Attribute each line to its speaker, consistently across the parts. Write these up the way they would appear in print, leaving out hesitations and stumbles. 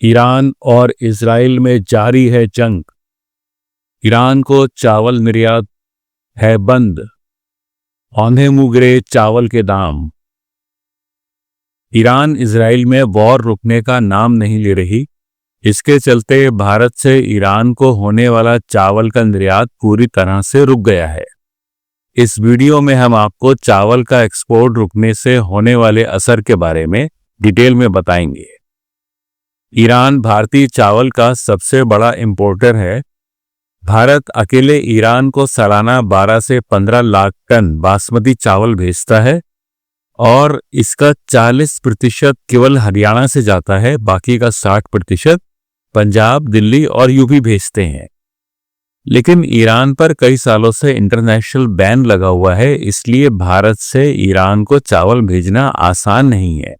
Speaker 1: Iran और Israel में जारी है जंग। ईरान को चावल निर्यात है बंद। औंधे मुँह गिरे चावल के दाम। ईरान इजराइल में वॉर रुकने का नाम नहीं ले रही। इसके चलते भारत से ईरान को होने वाला चावल का निर्यात पूरी तरह से रुक गया है। इस वीडियो में हम आपको चावल का एक्सपोर्ट रुकने से होने वाले असर के बारे में डिटेल में बताएंगे। ईरान भारतीय चावल का सबसे बड़ा इंपोर्टर है। भारत अकेले ईरान को सालाना 12 से 15 लाख टन बासमती चावल भेजता है और इसका 40% केवल हरियाणा से जाता है। बाकी का 60% पंजाब, दिल्ली और यूपी भेजते हैं। लेकिन ईरान पर कई सालों से इंटरनेशनल बैन लगा हुआ है, इसलिए भारत से ईरान को चावल भेजना आसान नहीं है।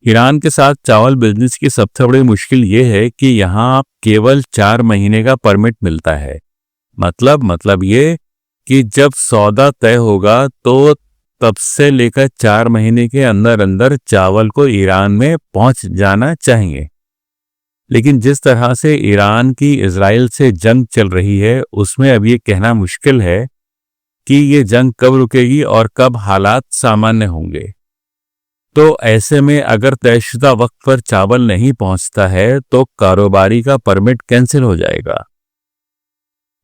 Speaker 1: ईरान के साथ चावल बिजनेस की सबसे बड़ी मुश्किल यह है कि यहाँ केवल 4 महीने का परमिट मिलता है। मतलब ये कि जब सौदा तय होगा तो तब से लेकर 4 महीने के अंदर अंदर चावल को ईरान में पहुंच जाना चाहिए। लेकिन जिस तरह से ईरान की इजराइल से जंग चल रही है, उसमें अब ये कहना मुश्किल है कि ये जंग कब रुकेगी और कब हालात सामान्य होंगे। तो ऐसे में अगर तयशुदा वक्त पर चावल नहीं पहुंचता है तो कारोबारी का परमिट कैंसिल हो जाएगा।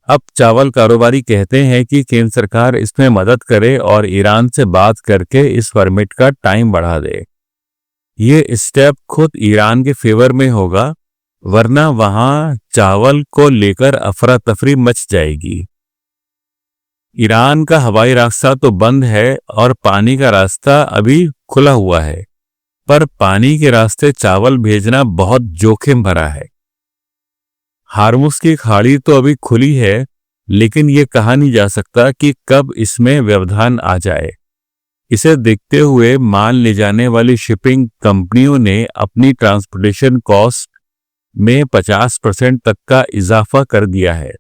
Speaker 1: अब चावल कारोबारी कहते हैं कि केंद्र सरकार इसमें मदद करे और ईरान से बात करके इस परमिट का टाइम बढ़ा दे। ये स्टेप खुद ईरान के फेवर में होगा, वरना वहां चावल को लेकर अफरा तफरी मच जाएगी। ईरान का हवाई रास्ता तो बंद है और पानी का रास्ता अभी खुला हुआ है, पर पानी के रास्ते चावल भेजना बहुत जोखिम भरा है। हार्मुज की खाड़ी तो अभी खुली है, लेकिन ये कहा नहीं जा सकता कि कब इसमें व्यवधान आ जाए। इसे देखते हुए माल ले जाने वाली शिपिंग कंपनियों ने अपनी ट्रांसपोर्टेशन कॉस्ट में 50% तक का इजाफा कर दिया है।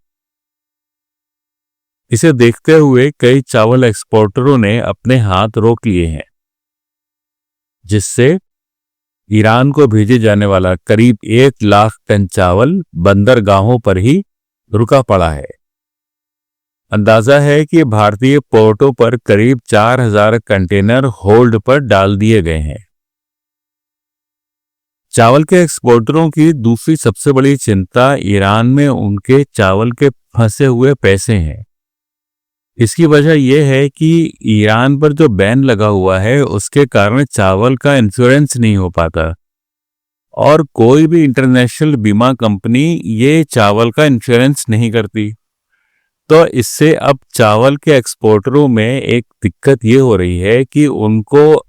Speaker 1: इसे देखते हुए कई चावल एक्सपोर्टरों ने अपने हाथ रोक लिए हैं, जिससे ईरान को भेजे जाने वाला करीब 1 लाख टन चावल बंदरगाहों पर ही रुका पड़ा है। अंदाजा है कि भारतीय पोर्टों पर करीब 4000 कंटेनर होल्ड पर डाल दिए गए हैं। चावल के एक्सपोर्टरों की दूसरी सबसे बड़ी चिंता ईरान में उनके चावल के फंसे हुए पैसे हैं। इसकी वजह यह है कि ईरान पर जो बैन लगा हुआ है उसके कारण चावल का इंश्योरेंस नहीं हो पाता और कोई भी इंटरनेशनल बीमा कंपनी ये चावल का इंश्योरेंस नहीं करती। तो इससे अब चावल के एक्सपोर्टरों में एक दिक्कत ये हो रही है कि उनको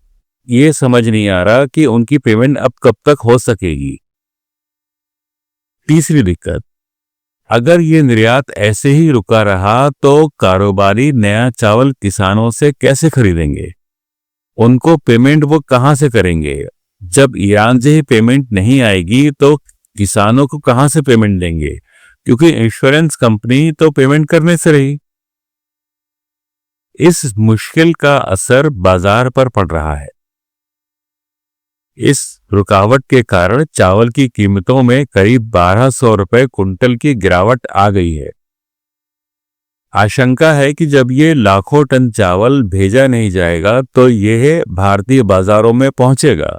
Speaker 1: ये समझ नहीं आ रहा कि उनकी पेमेंट अब कब तक हो सकेगी। तीसरी दिक्कत, अगर ये निर्यात ऐसे ही रुका रहा तो कारोबारी नया चावल किसानों से कैसे खरीदेंगे? उनको पेमेंट वो कहां से करेंगे? जब ईरान से ही पेमेंट नहीं आएगी तो किसानों को कहां से पेमेंट देंगे? क्योंकि इंश्योरेंस कंपनी तो पेमेंट करने से रही। इस मुश्किल का असर बाजार पर पड़ रहा है। इस रुकावट के कारण चावल की कीमतों में करीब 1200 रुपए कुंटल की गिरावट आ गई है। आशंका है कि जब ये लाखों टन चावल भेजा नहीं जाएगा तो यह भारतीय बाजारों में पहुंचेगा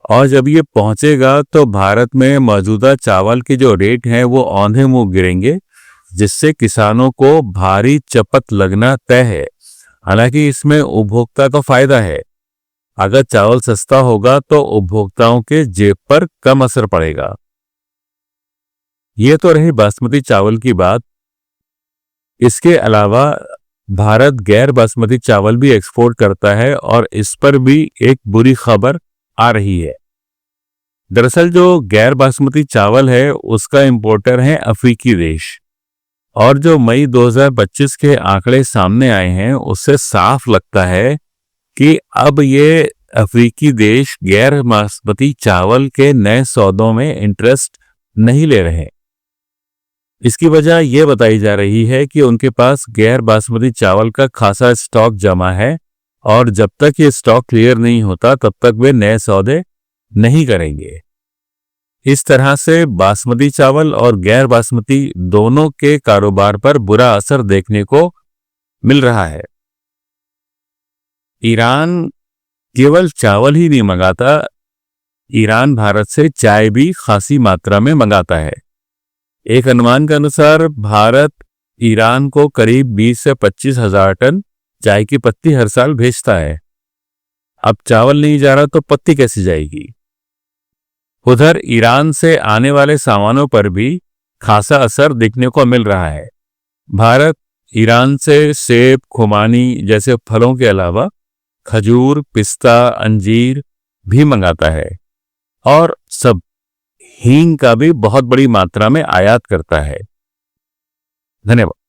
Speaker 1: और जब ये पहुंचेगा तो भारत में मौजूदा चावल के जो रेट हैं वो औंधे मुंह गिरेंगे, जिससे किसानों को भारी चपत लगना तय है। हालांकि इसमें उपभोक्ता को फायदा है। अगर चावल सस्ता होगा तो उपभोक्ताओं के जेब पर कम असर पड़ेगा। ये तो रही बासमती चावल की बात। इसके अलावा भारत गैर बासमती चावल भी एक्सपोर्ट करता है और इस पर भी एक बुरी खबर आ रही है। दरअसल जो गैर बासमती चावल है उसका इंपोर्टर है अफ्रीकी देश, और जो मई 2025 के आंकड़े सामने आए हैं उससे साफ लगता है कि अब ये अफ्रीकी देश गैर बासमती चावल के नए सौदों में इंटरेस्ट नहीं ले रहे। इसकी वजह यह बताई जा रही है कि उनके पास गैर बासमती चावल का खासा स्टॉक जमा है और जब तक ये स्टॉक क्लियर नहीं होता तब तक वे नए सौदे नहीं करेंगे। इस तरह से बासमती चावल और गैर बासमती दोनों के कारोबार पर बुरा असर देखने को मिल रहा है। ईरान केवल चावल ही नहीं मंगाता, ईरान भारत से चाय भी खासी मात्रा में मंगाता है। एक अनुमान के अनुसार भारत ईरान को करीब 20 से 25 हजार टन चाय की पत्ती हर साल भेजता है। अब चावल नहीं जा रहा तो पत्ती कैसे जाएगी? उधर ईरान से आने वाले सामानों पर भी खासा असर देखने को मिल रहा है। भारत ईरान से सेब, खुमानी जैसे फलों के अलावा खजूर, पिस्ता, अंजीर भी मंगाता है और सब हींग का भी बहुत बड़ी मात्रा में आयात करता है। धन्यवाद।